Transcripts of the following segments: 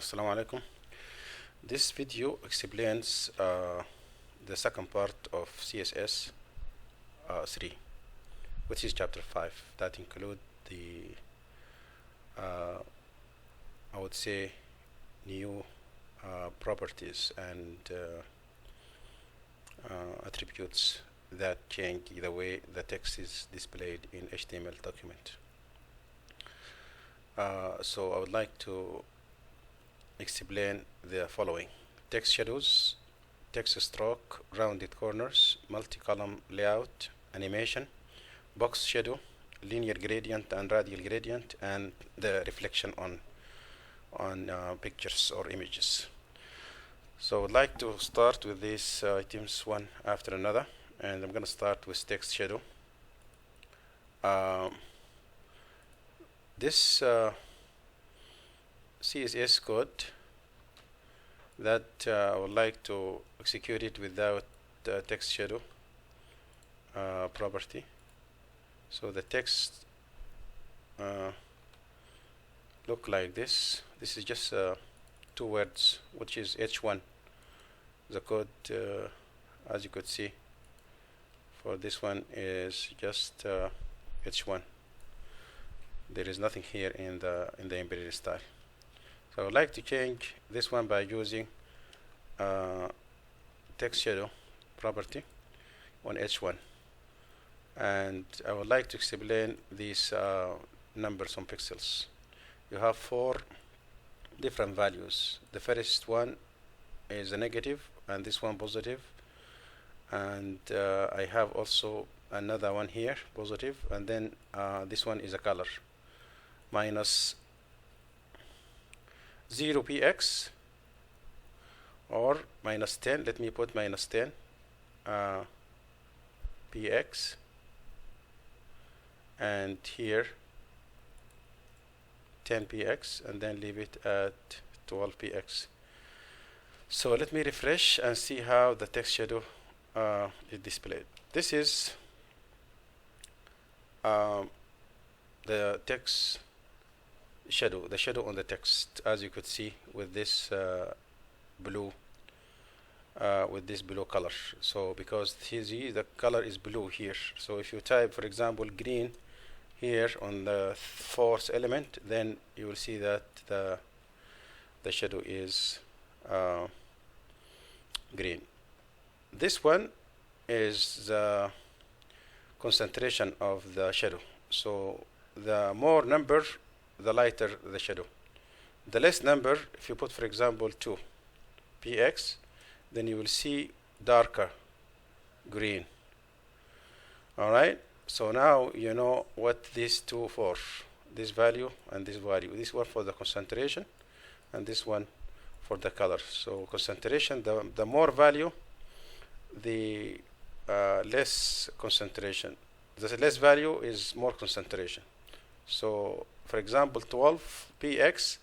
Assalamu alaikum. This video explains the second part of CSS 3, which is chapter 5, that include the I would say new properties and attributes that change the way the text is displayed in HTML document. So I would like to explain the following: text shadows, text stroke, rounded corners, multi-column layout, animation, box shadow, linear gradient and radial gradient, and the reflection on pictures or images. So I would like to start with these items one after another, and I'm going to start with text shadow. This CSS code that I would like to execute it without the text shadow property. So the text look like this. This is just two words, which is H1. The code, as you could see, for this one is just H1. There is nothing here in the embedded style. So I would like to change this one by using text shadow property on H1, and I would like to explain these numbers on pixels. You have 4 different values. The first one is a negative, and this one positive, and I have also another one here, positive, and then this one is a color, minus 0px or minus 10. Let me put minus 10 px, and here 10px, and then leave it at 12px. So let me refresh and see how the text shadow is displayed. This is the text shadow, the shadow on the text, as you could see with this blue color. So because the color is blue here, so if you type, for example, green here on the 4th element, then you will see that the shadow is green. This one is the concentration of the shadow. So the more number, the lighter the shadow. The less number, if you put, for example, 2px, then you will see darker green. Alright, so now you know what these two for, this value and this value. This one for the concentration, and this one for the color. So concentration, the more value, the less concentration. The less value is more concentration. So for example, 12px,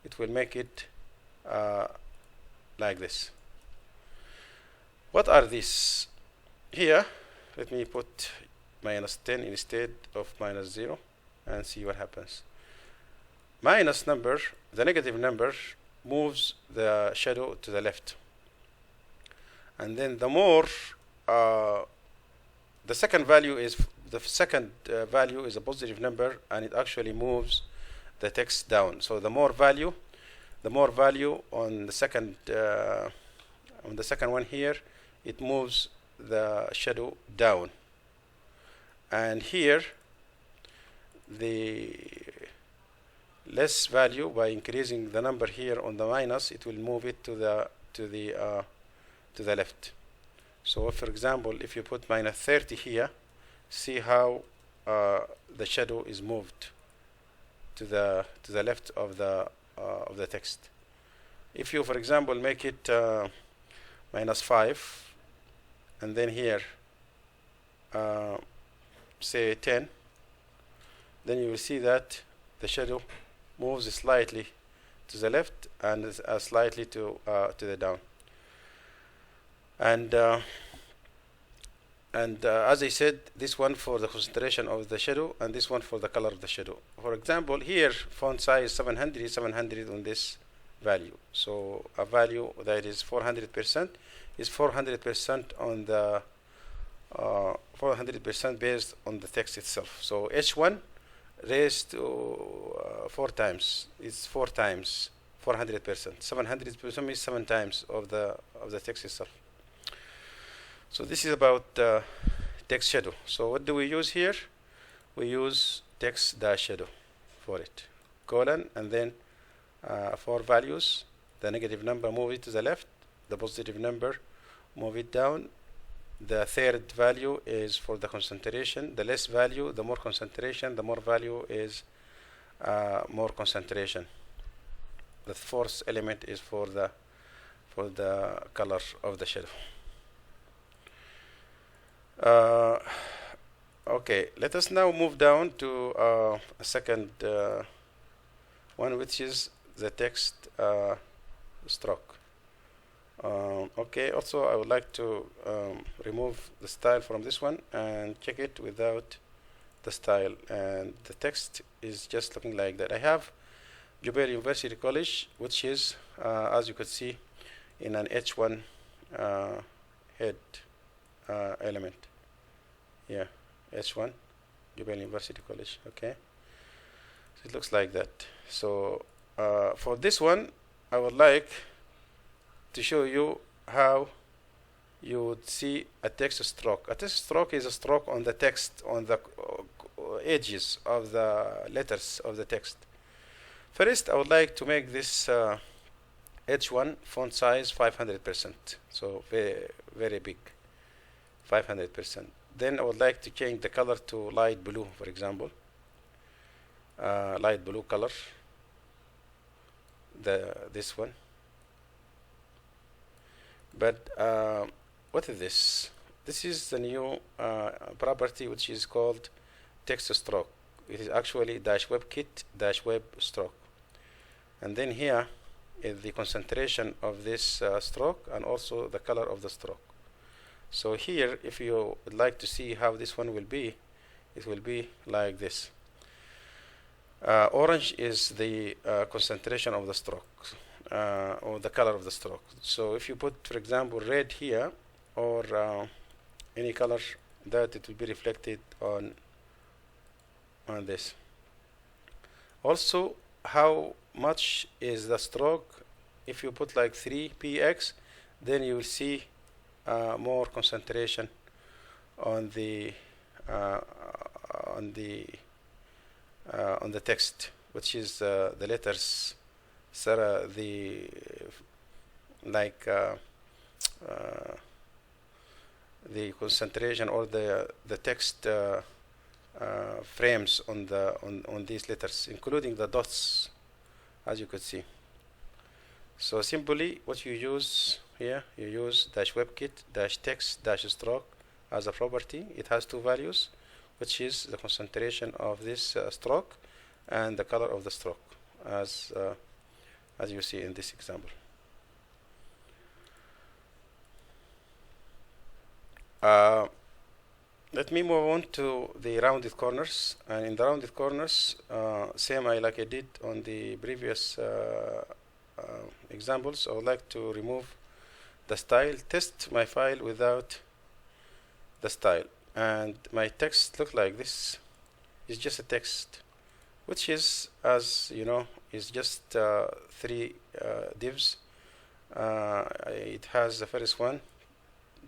it will make it like this. What are these? Here, let me put minus 10 instead of minus 0 and see what happens. Minus number, the negative number, moves the shadow to the left. And then the more, the second value is a positive number, and it actually moves the text down. So the more value on the second one here, it moves the shadow down. And here, the less value, by increasing the number here on the minus, it will move it to the left. So for example, if you put minus 30 here, see how the shadow is moved to the left of the text. If you, for example, make it minus 5, and then here say 10, then you will see that the shadow moves slightly to the left and slightly to the down. And as I said, this one for the concentration of the shadow, and this one for the color of the shadow. For example, here font size 700 on this value. So a value that is 400% is 400% on the 400% based on the text itself. So h1 raised to 4 times is 4 times 400%. 700% is 7 times of the text itself. So this is about text shadow. So what do we use here? We use text dash shadow for it, colon, and then 4 values. The negative number, move it to the left. The positive number, move it down. The third value is for the concentration. The less value, the more concentration. The more value is more concentration. The fourth element is for the color of the shadow. Okay, let us now move down to a second one, which is the text stroke. Okay, also I would like to remove the style from this one and check it without the style, and the text is just looking like that. I have Jubail University College, which is as you could see in an H1 head element. Yeah, H1 Jubail University College. Okay, so it looks like that. So for this one, I would like to show you how you would see a text stroke. A text stroke is a stroke on the text, on the edges of the letters of the text. First, I would like to make this H1 font size 500%, so very, very big, 500%. Then I would like to change the color to light blue, for example, light blue color, this one. But what is this? This is the new property which is called text stroke. It is actually -WebKit-Web stroke. And then here is the concentration of this stroke and also the color of the stroke. So here, if you would like to see how this one will be, it will be like this. Orange is the concentration of the stroke. Or the color of the stroke. So if you put, for example, red here, or any color, that it will be reflected on this. Also, how much is the stroke? If you put like 3px, then you will see more concentration on the text, which is the letters. The concentration or the text frames on these letters, including the dots, as you could see. So simply, what you use here, you use -WebKit-text-stroke as a property. It has 2 values, which is the concentration of this stroke and the color of the stroke, as you see in this example. Let me move on to the rounded corners, and in the rounded corners, same like I did on the previous examples, I would like to remove the style, test my file without the style, and my text look like this. It's just a text, which is, as you know, is just 3 divs. It has the first one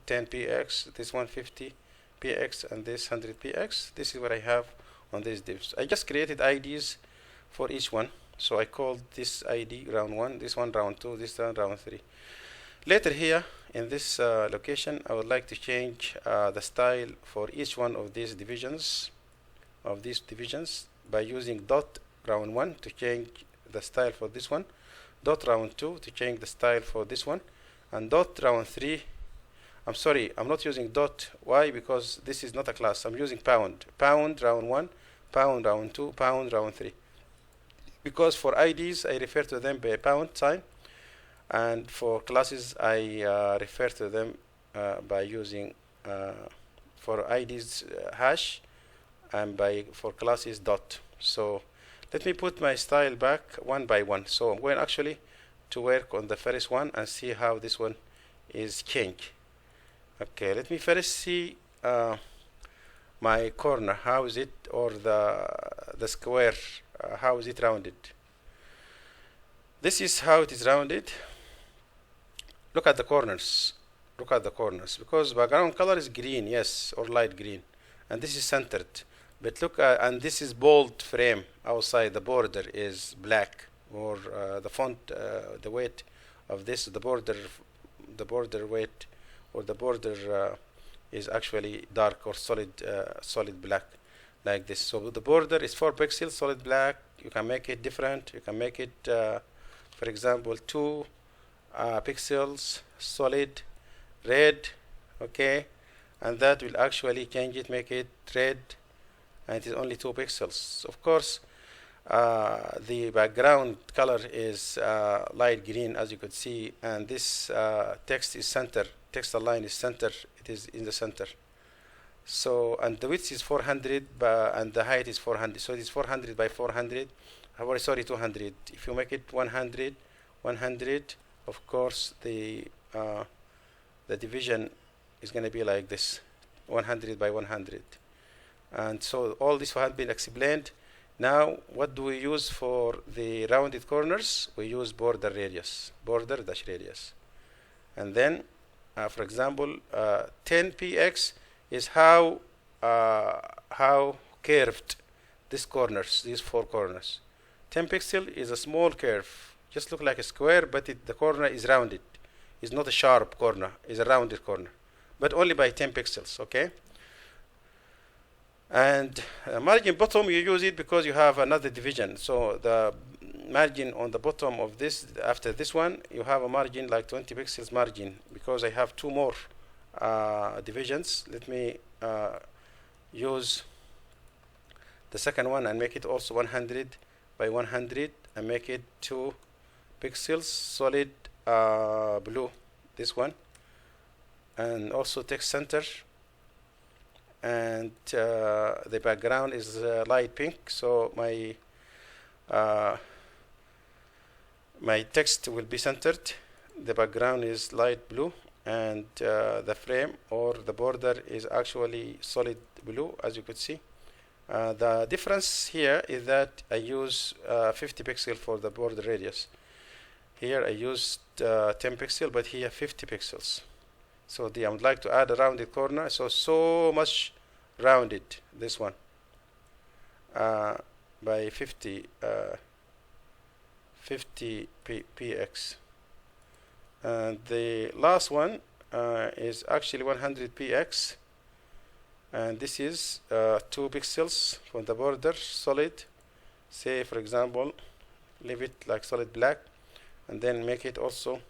10px, this one 50px, and this 100px. This is what I have on these divs. I just created IDs for each one, so I called this ID round 1, this one round 2, this one round 3. Later here in this location, I would like to change the style for each one of these divisions by using dot round 1 to change the style for this one, dot round 2 to change the style for this one, and dot round 3. I'm sorry, I'm not using dot. Why? Because this is not a class. I'm using pound round 1, pound round 2, pound round 3. Because for IDs I refer to them by pound sign, and for classes I refer to them by using for IDs hash, and for classes dot. So let me put my style back one by one. So I'm going actually to work on the first one and see how this one is changed. Okay, let me first see my corner, how is it, or the square, how is it rounded. This is how it is rounded. Look at the corners. Look at the corners, because background color is green, yes, or light green, and this is centered. But look at, and this is bold frame outside. The border is black, or the font, the weight of this, the border weight, or the border is actually dark or solid, solid black, like this. So the border is 4 pixels, solid black. You can make it different. You can make it, for example, 2 pixels, solid red, okay, and that will actually change it, make it red, and it is only 2 pixels. Of course, the background color is light green, as you could see, and this text is center, text align is center, it is in the center. So, and the width is 400 and the height is 400, so it is 400 by 400, sorry, 200. If you make it 100, of course the division is going to be like this, 100 by 100. And so all this has been explained. Now what do we use for the rounded corners? We use border radius, border dash radius. And then for example 10px is how curved these corners, these 4 corners. 10 pixel is a small curve, just look like a square, but the corner is rounded. It's not a sharp corner, it's a rounded corner, but only by 10 pixels, okay? And margin bottom, you use it because you have another division. So the margin on the bottom of this, after this one, you have a margin like 20 pixels margin, because I have 2 more divisions. Let me use the second one and make it also 100 by 100 and make it 2 pixels solid blue, this one, and also text center, and the background is light pink, so my my text will be centered. The background is light blue, and the frame or the border is actually solid blue, as you could see. The difference here is that I use 50 pixel for the border radius. Here I used 10 pixel, but here 50 pixels. So I would like to add a rounded corner, so much rounded, this one, by 50 px. And the last one is actually 100 px, and this is 2 pixels from the border, solid. Say for example, leave it like solid black, and then make it also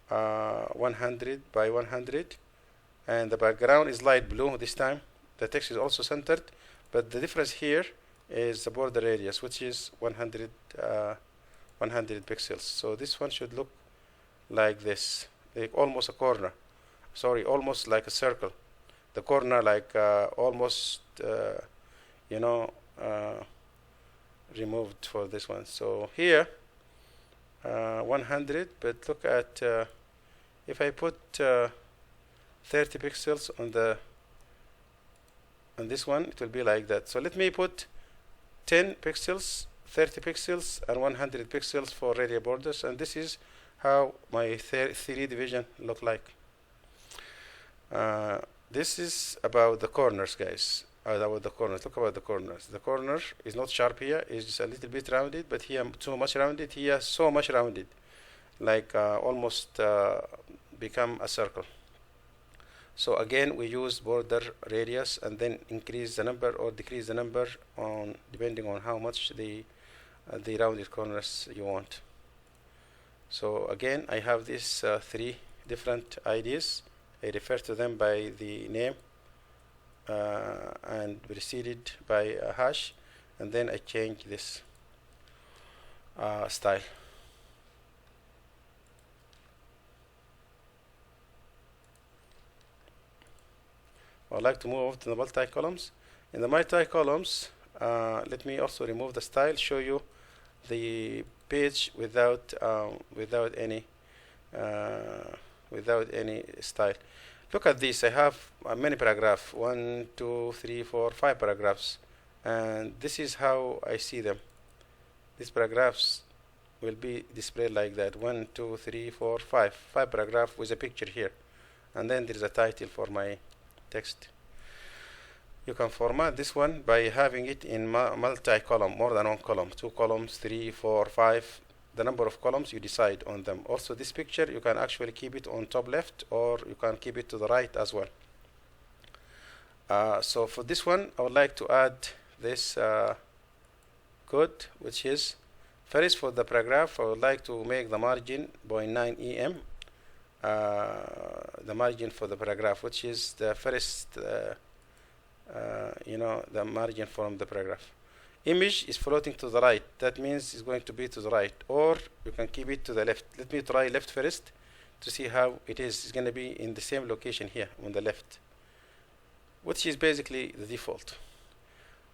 100 by 100, and the background is light blue this time. The text is also centered, but the difference here is the border radius, which is 100 pixels. So this one should look like this, like almost a corner, sorry, almost like a circle. The corner like almost you know, removed for this one. So here 100, but look at if I put 30 pixels on this one, it will be like that. So let me put 10 pixels, 30 pixels, and 100 pixels for radial borders, and this is how my 3D division look like. This is about the corners, guys. About the corners. Look about the corners. The corner is not sharp here. It's just a little bit rounded, but here too much rounded. Here so much rounded, like almost become a circle. So again, we use border radius and then increase the number or decrease the number on depending on how much the rounded corners you want. So again, I have these 3 different ideas. I refer to them by the name and preceded by a hash, and then I change this style. I'd like to move to the multi-columns. In the multi-columns, let me also remove the style, show you the page without any style. Look at this. I have many paragraphs, 1 2 3 4 5 paragraphs, and this is how I see them. These paragraphs will be displayed like that: 1 2 3 4 5 paragraph with a picture here, and then there is a title for my text. You can format this one by having it in multi-column, more than one column, 2 columns, 3 4 5. The number of columns you decide on them. Also, this picture you can actually keep it on top left, or you can keep it to the right as well. So for this one, I would like to add this code, which is first for the paragraph. I would like to make the margin 0.9 em. The margin for the paragraph, which is the first, the margin from the paragraph. Image is floating to the right. That means it's going to be to the right, or you can keep it to the left. Let me try left first to see how it is. It's going to be in the same location here on the left, which is basically the default.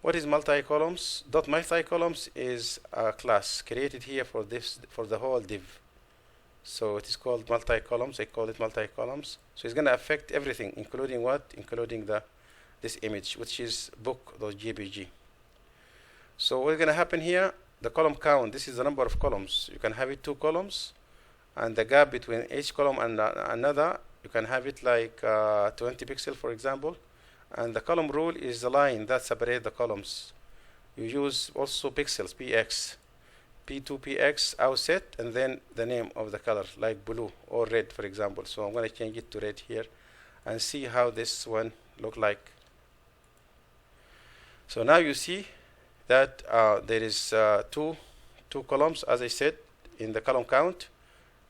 What is multi-columns? Multi-columns is a class created here for this, for the whole div. So it is called multi-columns. I call it multi-columns. So it's going to affect everything, including what? Including this image, which is book.jpg. So what's going to happen here? The column count. This is the number of columns. You can have it 2 columns, and the gap between each column and another, you can have it like 20 pixels, for example. And the column rule is the line that separates the columns. You use also pixels, px, p2 px outset, and then the name of the color, like blue or red, for example. So I'm going to change it to red here and see how this one look like. So now you see that there is two columns, as I said, in the column count,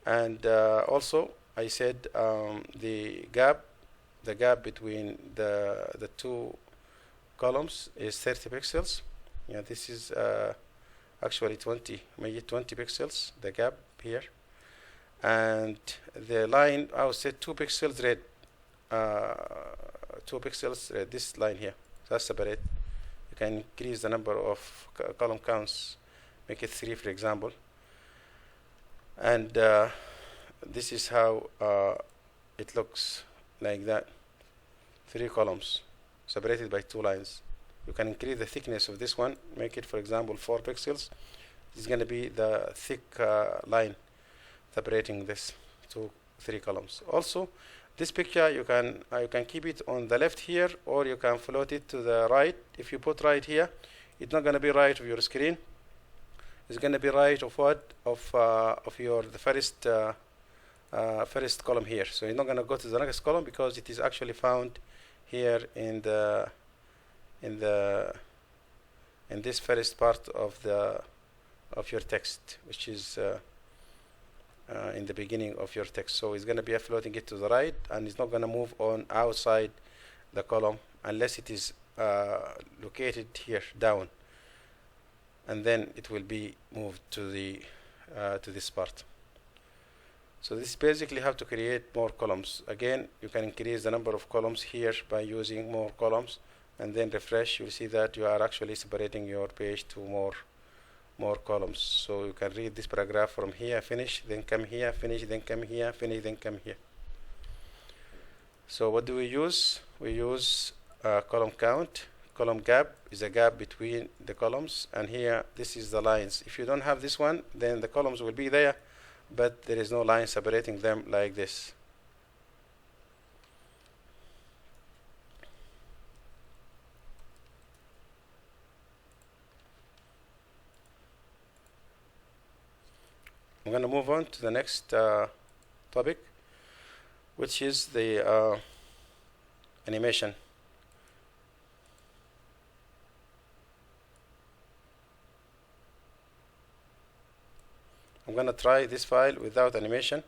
and also I said the gap between the 2 columns is 30 pixels. Yeah, this is actually 20, maybe 20 pixels, the gap here, and the line I would say 2 pixels red, 2 pixels red. This line here, that's separate. You can increase the number of column counts, make it 3, for example, and this is how it looks like that. 3 columns separated by 2 lines. You can increase the thickness of this one, make it, for example, 4 pixels. It's going to be the thick line separating this 3 columns. Also, this picture you can keep it on the left here, or you can float it to the right. If you put right here, it's not going to be right of your screen. It's going to be right of what? Of your the first column here. So you're not going to go to the next column because it is actually found here in this first part of your text, which is in the beginning of your text. So it's going to be floating it to the right, and it's not going to move on outside the column unless it is located here down, and then it will be moved to this part. So this is basically how to create more columns. Again, you can increase the number of columns here by using more columns, and then refresh. You'll see that you are actually separating your page to more columns. So you can read this paragraph from here, finish, then come here, finish, then come here, finish, then come here. So what do we use? We use column count. Column gap is a gap between the columns, and here this is the lines. If you don't have this one, then the columns will be there, but there is no line separating them like this. I'm going to move on to the next topic, which is the animation. I'm going to try this file without animation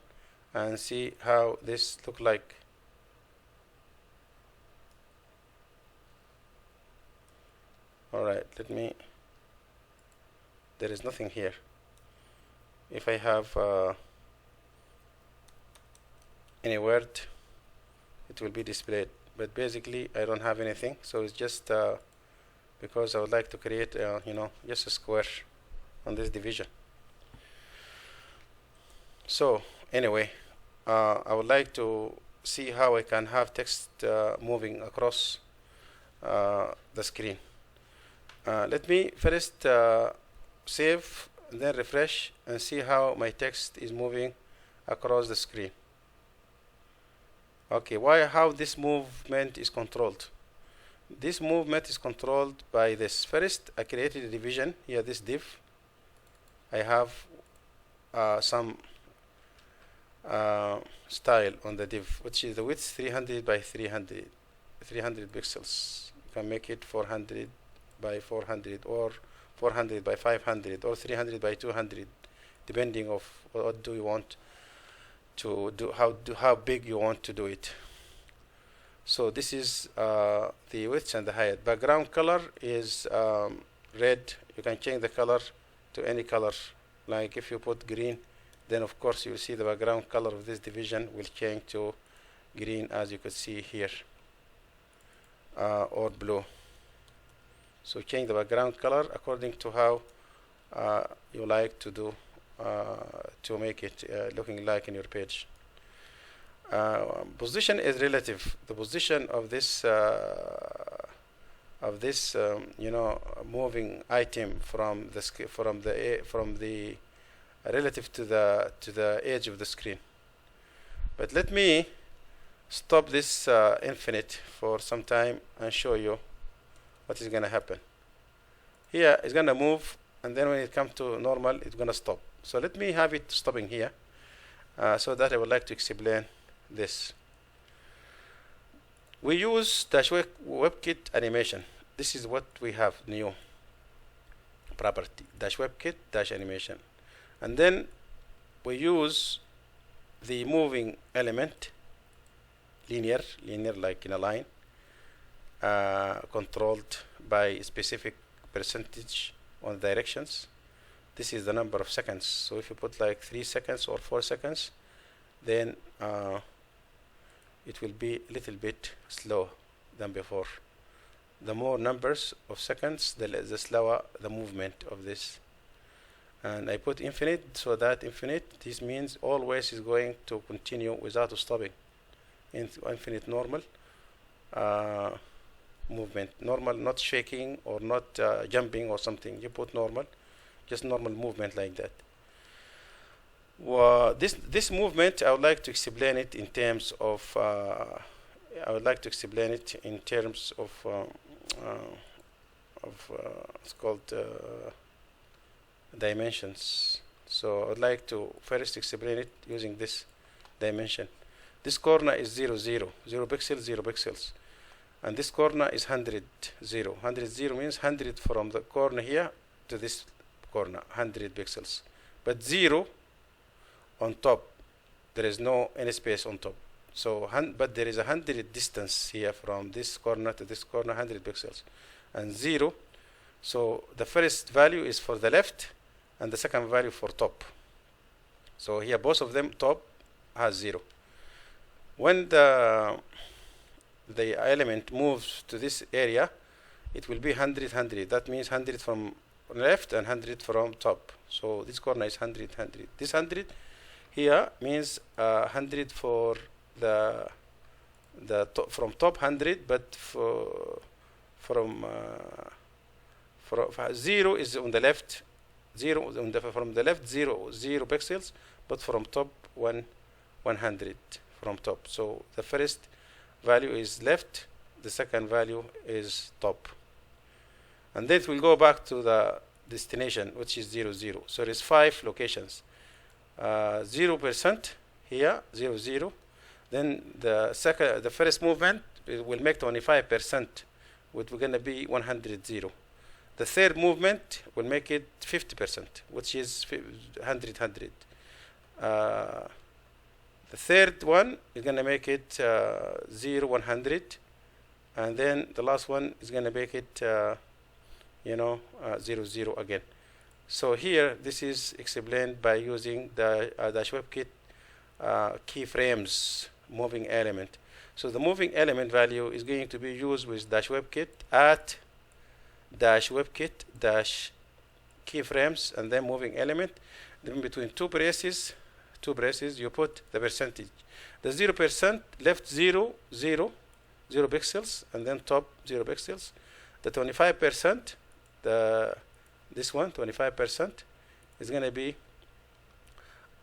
and see how this look like. Alright, there is nothing here. If I have any word, it will be displayed, but basically I don't have anything, so it's just because I would like to create just a square on this division. So anyway, I would like to see how I can have text moving across the screen. Let me first save, then refresh and see how my text is moving across the screen. Okay, how this movement is controlled? This movement is controlled by this. First, I created a division here, this div. I have some style on the div, which is the width 300 by 300 pixels. You can make it 400 by 400 or 400 by 500 or 300 by 200, depending of what do you want to do, how big you want to do it. So this is the width and the height. Background color is red. You can change the color to any color. Like if you put green, then of course you will see the background color of this division will change to green, as you could see here, or blue. So change the background color according to how you like to do to make it looking like in your page. Position is relative. The position of this moving item from the relative to the edge of the screen. But let me stop this infinite for some time and show you what is going to happen. Here it's going to move, and then when it comes to normal, it's going to stop. So let me have it stopping here, so that I would like to explain this. We use WebKit animation. This is what we have new property, -WebKit -animation. And then we use the moving element, linear like in a line, controlled by a specific percentage on directions. This is the number of seconds. So if you put like 3 seconds or 4 seconds, then it will be a little bit slow than before. The more numbers of seconds, the slower the movement of this. And I put infinite, so that infinite, this means always is going to continue without stopping. Infinite normal movement, normal, not shaking or not jumping or something. You put normal, just normal movement like that. Well, this movement, I would like to explain it in terms of it's called dimensions. So I would like to first explain it using this dimension. This corner is 0 pixels, 0 pixels, and this corner is 100 0. 100 0 means 100 from the corner here to this corner, 100 pixels. But 0 on top, there is no any space on top. So but there is 100 distance here from this corner to this corner, 100 pixels, and 0. So the first value is for the left and the second value for top. So here both of them, top has 0. When the element moves to this area, it will be 100 100. That means 100 from left and 100 from top. So this corner is 100 100. This 100 here means 100 for the from top 100, but from 0 is on the left, 0 on from the left, 0 pixels, but from top 100 from top. So the first value is left, the second value is top, and then it will go back to the destination, which is 0 0. So there is 5 locations. 0% here, 0 0. Then the first movement will make 25%, which will gonna be 100 0. The third movement will make it 50%, which is 100 100. The third one is gonna make it 0 100, and then the last one is gonna make it 0 0 again. So here, this is explained by using the -WebKit keyframes moving element. So the moving element value is going to be used with -WebKit at -WebKit keyframes and then moving element. Then between two braces, two braces, you put the percentage. The 0% left 0, 0, 0 pixels, and then top 0 pixels. The 25%, this one, 25%, is going to be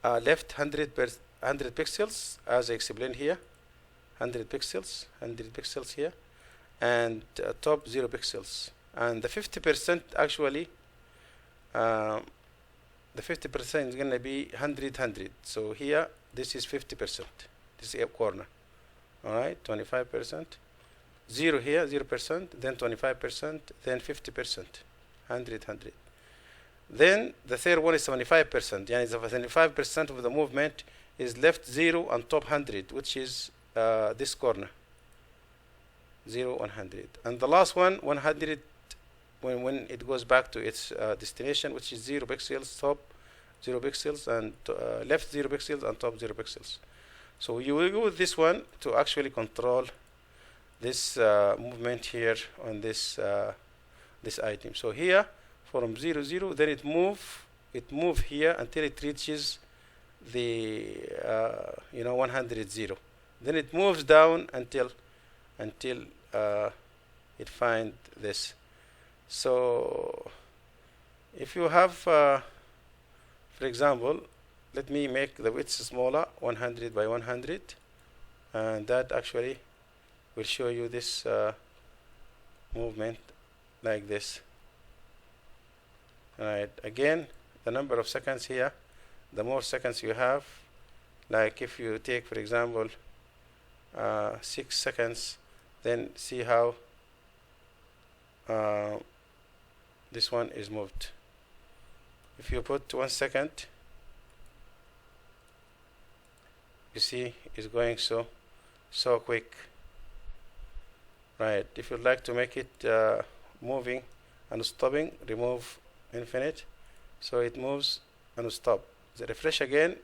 left 100 pixels, as I explained here. 100 pixels here, and top 0 pixels. And the 50% actually, the 50% is going to be 100. So here, this is 50%. This is a corner. All right, 25%. 0 here, 0%, then 25%, then 50%, 100. Then the third one is 75%. Yeah, 75% of the movement is left 0 and top 100, which is this corner. 0, 100. And the last one, 100, when it goes back to its destination, which is 0 pixels, top 0 pixels, and left 0 pixels and top 0 pixels. So you will use this one to actually control this movement here on this this item. So here from 0, 0, then it move here until it reaches the 100, 0. Then it moves down until it find this. So if you have, for example, let me make the width smaller, 100 by 100, and that actually will show you this movement like this. Alright, again, the number of seconds here, the more seconds you have, like if you take, for example, 6 seconds, then see how this one is moved. If you put 1 second, you see it's going so quick. Right, if you'd like to make it moving and stopping, remove infinite, so it moves and stop. The refresh again,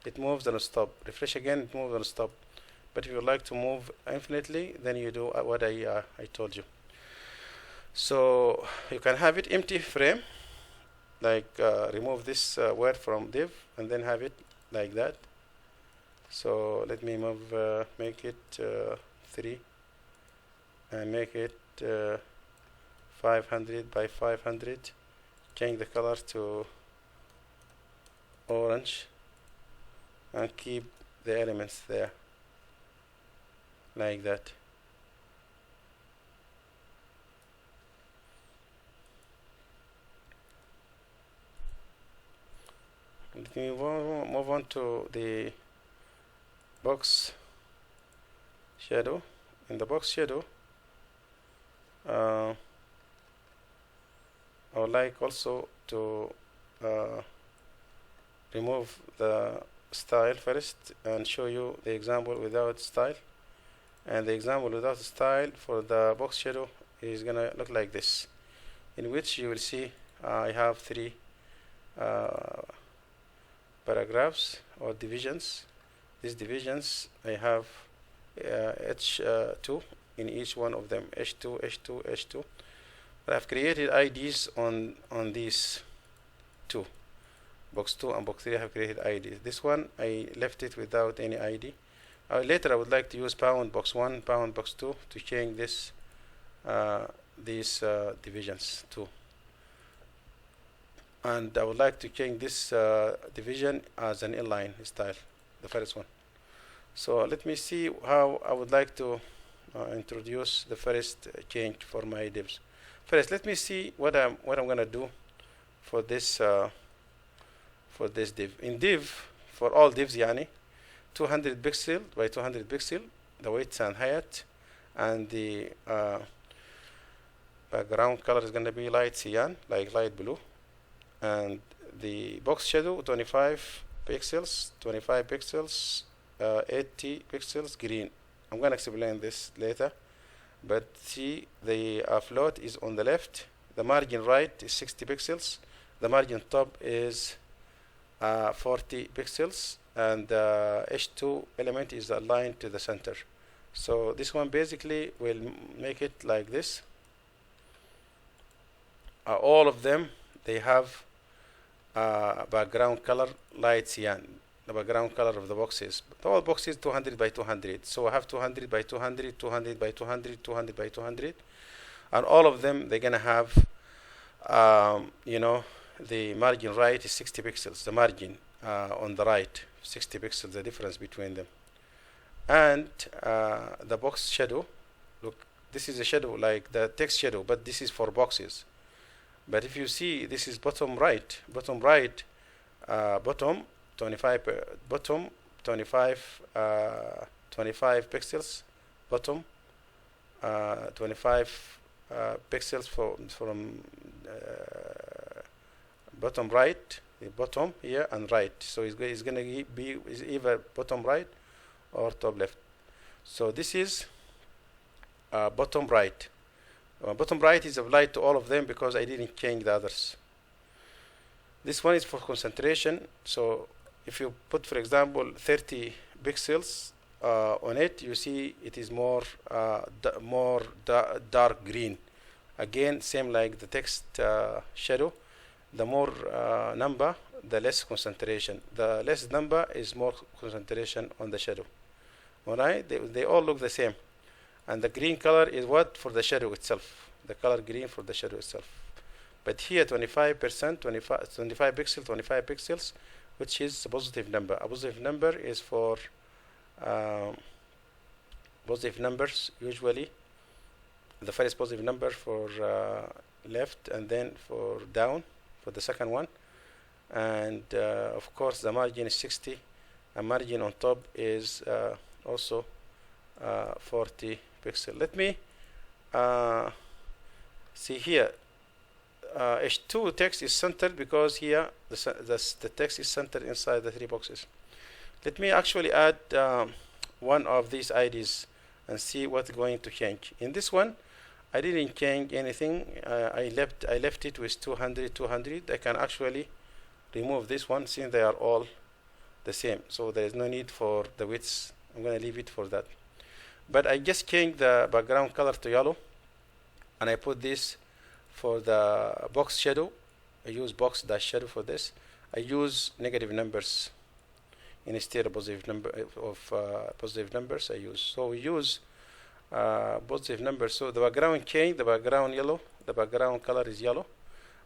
it moves and stop. Refresh again, it moves and stop. But if you like to move infinitely, then you do what I told you. So you can have it empty frame, like remove this word from div and then have it like that. So let me move, make it 3 and make it 500 by 500. Change the color to orange and keep the elements there like that. Let me move on to the box shadow. In the box shadow, I would like also to remove the style first and show you the example without style. And the example without style for the box shadow is gonna look like this, in which you will see I have 3 paragraphs or divisions. These divisions I have H2 in each one of them, H2, H2, H2. But I've created IDs on these 2. Box 2 and box 3 I have created IDs. This one I left it without any ID. Later I would like to use pound box 1, pound box 2 to change this these divisions too. And I would like to change this division as an inline style, the first one. So let me see how I would like to introduce the first change for my divs. First, let me see what I'm gonna do for this div. In div, for all divs, yani 200 pixel by 200 pixel, the width and height, and the background color is gonna be light cyan, like light blue, and the box shadow 25 pixels, 80 pixels green. I'm gonna explain this later, but see the float is on the left, the margin right is 60 pixels, the margin top is 40 pixels, and the H2 element is aligned to the center. So this one basically will make it like this. All of them, they have background color light cyan. the background color of the boxes. But all boxes 200 by 200, so I have 200 by 200, 200 by 200, 200 by 200, and all of them they're gonna have you know, the margin right is 60 pixels, the margin on the right 60 pixels, the difference between them. And the box shadow, look, this is a shadow like the text shadow, but this is for boxes. But if you see, this is bottom right, bottom 25 bottom 25 25 pixels, bottom 25 pixels from bottom right, the bottom here and right. So it's gonna be either bottom right or top left. So this is bottom right. Bottom right is applied to all of them because I didn't change the others. This one is for concentration. So if you put, for example, 30 pixels on it, you see it is more dark green. Again, same like the text shadow. The more number, the less concentration. The less number is more concentration on the shadow. Alright, they all look the same. And the green color is what? For the shadow itself. The color green for the shadow itself. But here 25%, 25 pixels, 25 pixels, which is a positive number. A positive number is for positive numbers usually. The first positive number for left, and then for down for the second one. And of course the margin is 60, and margin on top is also 40 pixel. Let me see here. H2 text is centered because here the text is centered inside the three boxes. Let me actually add one of these IDs and see what's going to change. In this one, I didn't change anything. I left it with 200, 200. I can actually remove this one since they are all the same. So there is no need for the widths. I'm going to leave it for that. But I just changed the background color to yellow, and I put this for the box shadow. I use box dash shadow for this. I use negative numbers instead of positive numbers. I use, so we use positive numbers. So the background change, the background yellow, the background color is yellow.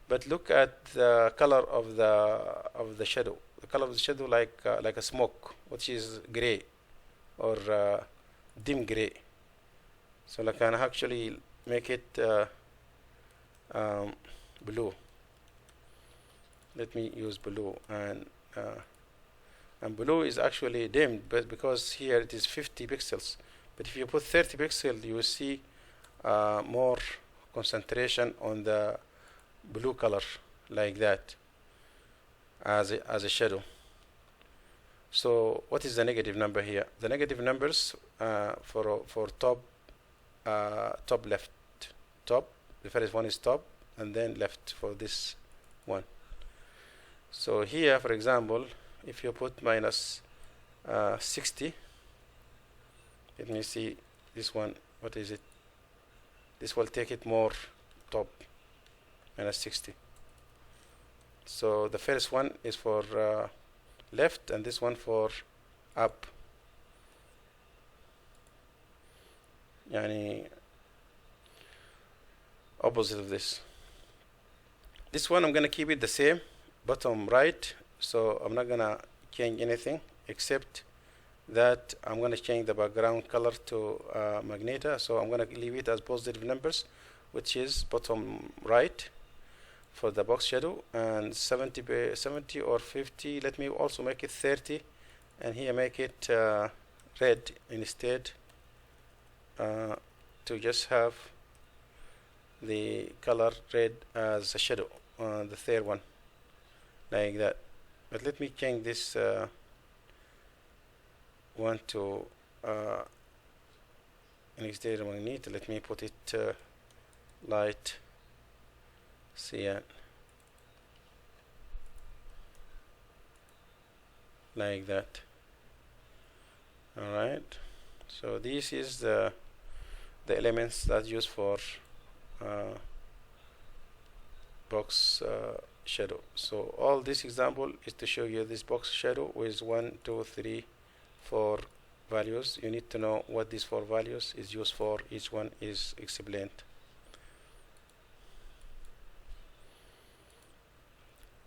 But look at the color of the shadow. The color of the shadow like a smoke, which is gray or dim gray. So I can actually make it blue. Let me use blue, and blue is actually dimmed, but because here it is 50 pixels. But if you put 30 pixels, you will see more concentration on the blue color, like that, as a shadow. So what is the negative number here? The negative numbers for top left, top. The first one is top, and then left for this one. So here, for example, if you put minus 60, let me see this one. What is it? This will take it more top, minus 60. So the first one is for left, and this one for up. Yani opposite of this. This one I'm gonna keep it the same, bottom right. So I'm not gonna change anything except that I'm gonna change the background color to magenta. So I'm gonna leave it as positive numbers, which is bottom right for the box shadow, and 70 or 50. Let me also make it 30, and here make it red instead, to just have the color red as a shadow on the third one, like that. But let me change this one to instead of magenta. Let me put it light cyan, like that. Alright, so this is the elements that used for box shadow. So all this example is to show you this box shadow with 1, 2, 3, 4 values. You need to know what these 4 values is used for. Each one is explained.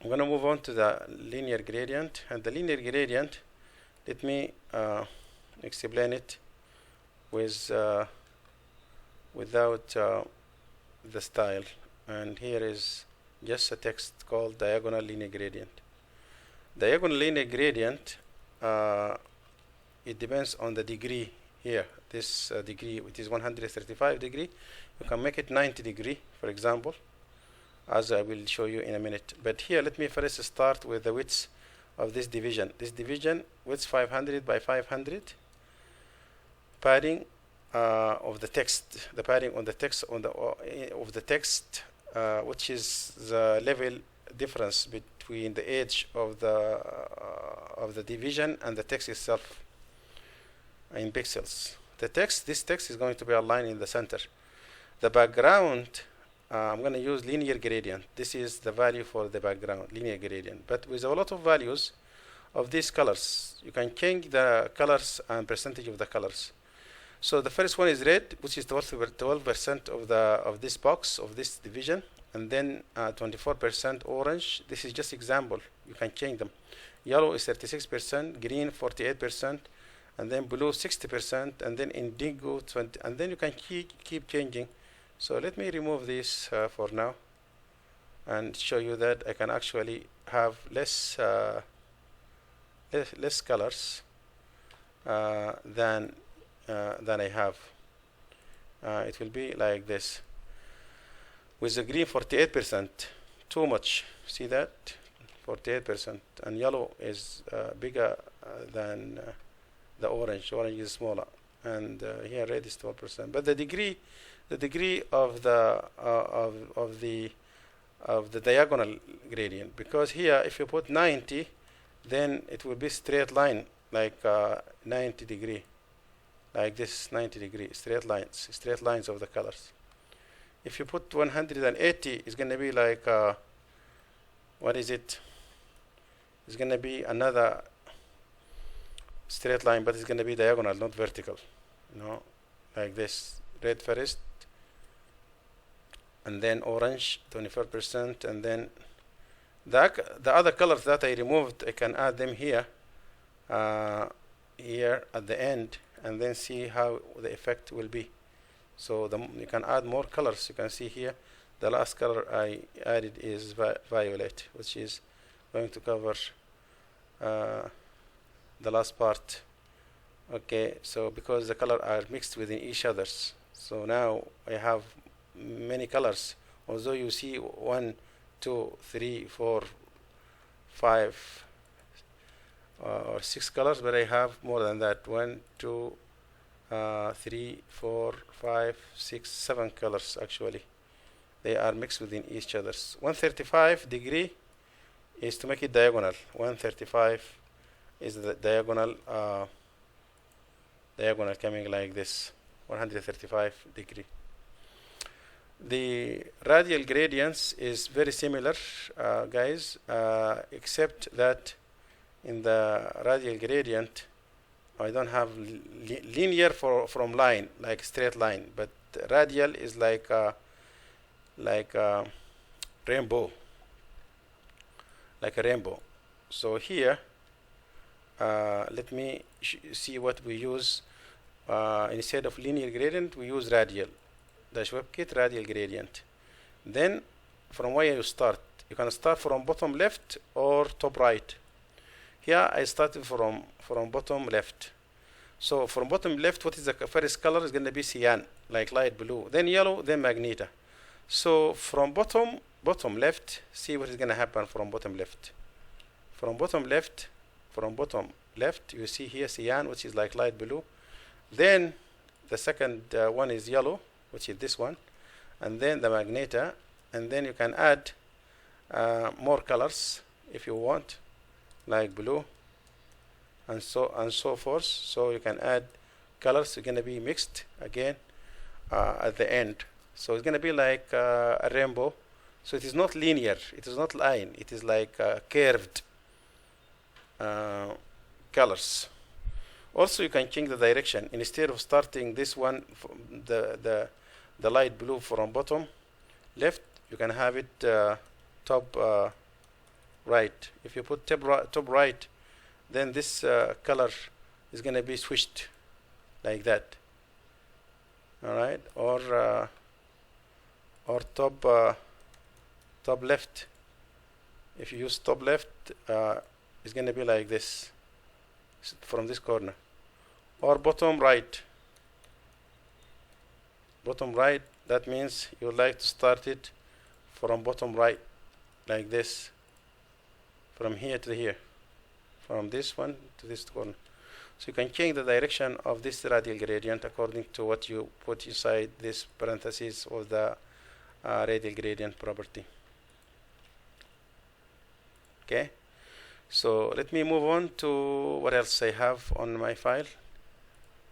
I'm going to move on to the linear gradient, and the linear gradient, let me explain it with without the style. And here is just a text called diagonal linear gradient. Diagonal linear gradient, it depends on the degree here. This degree, which is 135 degree, you can make it 90 degree, for example, as I will show you in a minute. But here, let me first start with the width of this division. This division, width 500 by 500. Padding of the text. The padding on the text of the text, which is the level difference between the edge of the division and the text itself in pixels. This text is going to be aligned in the center. The background, I'm going to use linear gradient. This is the value for the background, linear gradient. But with a lot of values of these colors, you can change the colors and percentage of the colors. So the first one is red, which is 12% of this box, of this division, and then 24% orange. This is just example. You can change them. Yellow is 36%, green 48%, and then blue 60%, and then indigo 20%, and then you can keep changing. So let me remove this for now and show you that I can actually have less colors than I have. It will be like this. With the green 48%, too much. See that? 48%, and yellow is bigger than the orange. Orange is smaller, and here red is 12%. But the degree of the diagonal gradient, because here if you put 90, then it will be straight line, like 90 degree, like this, 90 degree straight lines of the colors. If you put 180, it's going to be like what is it? It's going to be another straight line, but it's going to be diagonal, not vertical. You know, like this. Red first, and then orange 24%, and then the other colors that I removed, I can add them here here at the end, and then see how the effect will be. So you can add more colors. You can see here the last color I added is violet, which is going to cover the last part. Okay, so because the color are mixed within each others, so now I have many colors. Although you see 1, 2, 3, 4, 5 or 6 colors, but I have more than that. 1, 2, 3, 4, 5, 6, 7 colors actually. They are mixed within each others. 135 degree is to make it diagonal. 135 is the diagonal coming like this. 135 degree. The radial gradients is very similar, guys, except that in the radial gradient I don't have linear from line, like straight line, but radial is like rainbow, like a rainbow. So here let me see what we use. Instead of linear gradient, we use radial. The Schwab-Kit radial gradient. Then from where you start, you can start from bottom left or top right. Here I started from bottom left. So from bottom left, what is the first color is going to be cyan, like light blue, then yellow, then magenta. So from bottom left, see what is going to happen from bottom left. From bottom left, you see here cyan, which is like light blue. Then the second one is yellow, which is this one, and then the magenta, and then you can add more colors if you want, like blue, and so forth. So you can add colors. It's going to be mixed again at the end. So it's going to be like a rainbow. So it is not linear, it is not line, it is like curved colors. Also, you can change the direction. Instead of starting this one, the light blue from bottom left, you can have it top right. If you put top right, then this color is going to be switched like that. All right, or top left. If you use top left, it's going to be like this from this corner. Or bottom right. Bottom right, that means you would like to start it from bottom right, like this, from here to here, from this one to this corner. So you can change the direction of this radial gradient according to what you put inside this parenthesis of the radial gradient property. Okay, so let me move on to what else I have on my file.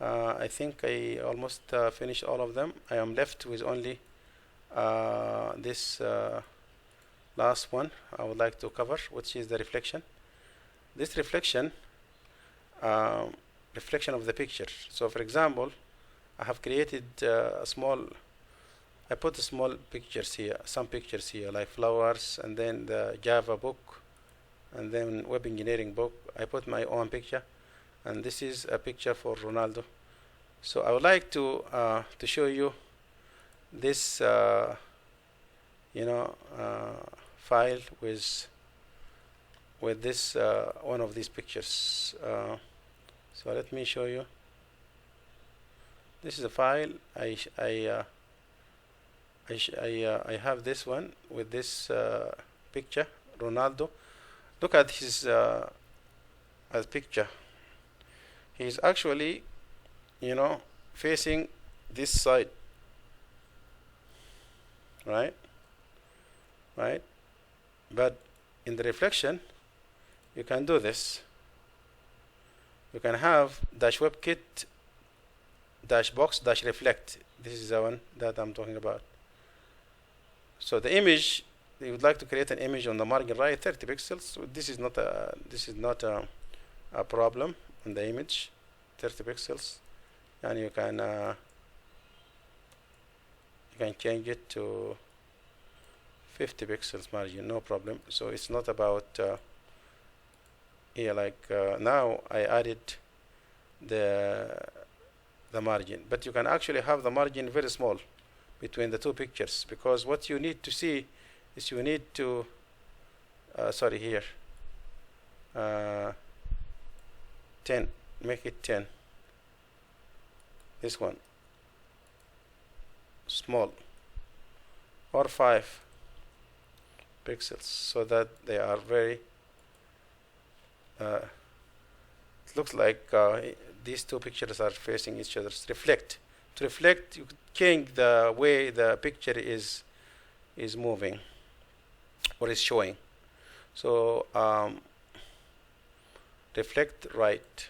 I think I almost finished all of them. I am left with only this last one I would like to cover, which is the reflection. This reflection of the picture. So for example, I have created I put small pictures here, some pictures here like flowers, and then the Java book, and then web engineering book. I put my own picture, and this is a picture for Ronaldo. So I would like to show you this file with this one of these pictures. So let me show you. This is a file. I have this one with this picture, Ronaldo. Look at his picture. He's actually, facing this side, right? But in the reflection, you can do this. You can have dash WebKit dash box dash reflect. This is the one that I'm talking about. So the image, you would like to create an image on the margin right, 30 pixels. So this is not a problem on the image, 30 pixels, and you can change it to 50 pixels margin, no problem. So it's not about here, like now I added the margin, but you can actually have the margin very small between the two pictures, because what you need to see is you need to sorry, here 10, make it 10, this one small, or 5 pixels, so that they are very it looks like these two pictures are facing each other. Reflect. To reflect, you change the way the picture is moving or is showing. So reflect right.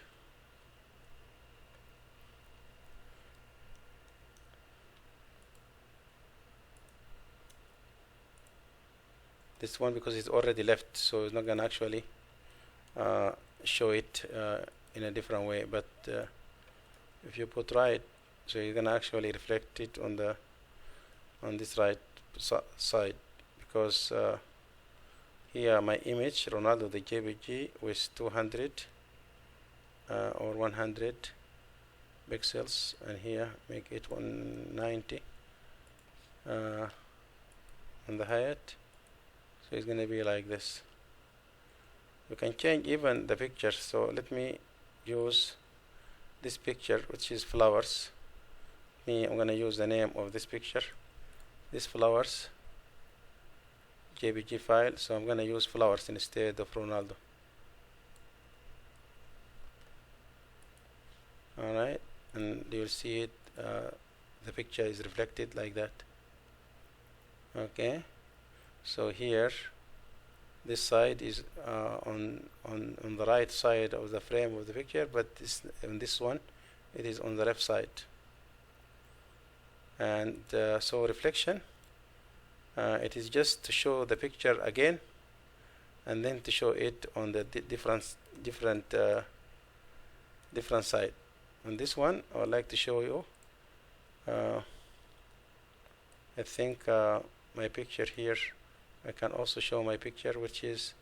This one, because it's already left, so it's not gonna actually show it in a different way. But if you put right, so you're gonna actually reflect it on this right side, because here my image Ronaldo, the JPG, with 200 or 100 pixels, and here make it 190 on the height. So it's gonna be like this. You can change even the picture. So let me use this picture, which is flowers. I'm gonna use the name of this picture, this flowers JPG file. So I'm gonna use flowers instead of Ronaldo. Alright, and you'll see it, the picture is reflected like that. Okay, so here this side is on the right side of the frame of the picture, but in this one it is on the left side. And so reflection It is just to show the picture again, and then to show it on the different side. On this one, I would like to show you. I think my picture here. I can also show my picture, which is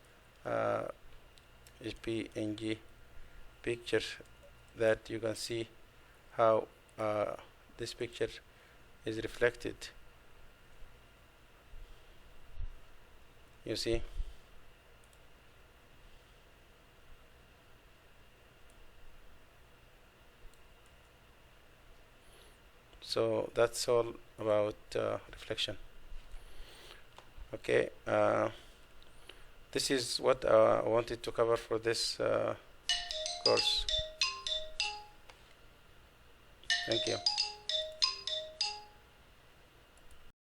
PNG picture, that you can see how this picture is reflected. You see? So that's all about reflection. Okay, this is what I wanted to cover for this course. Thank you.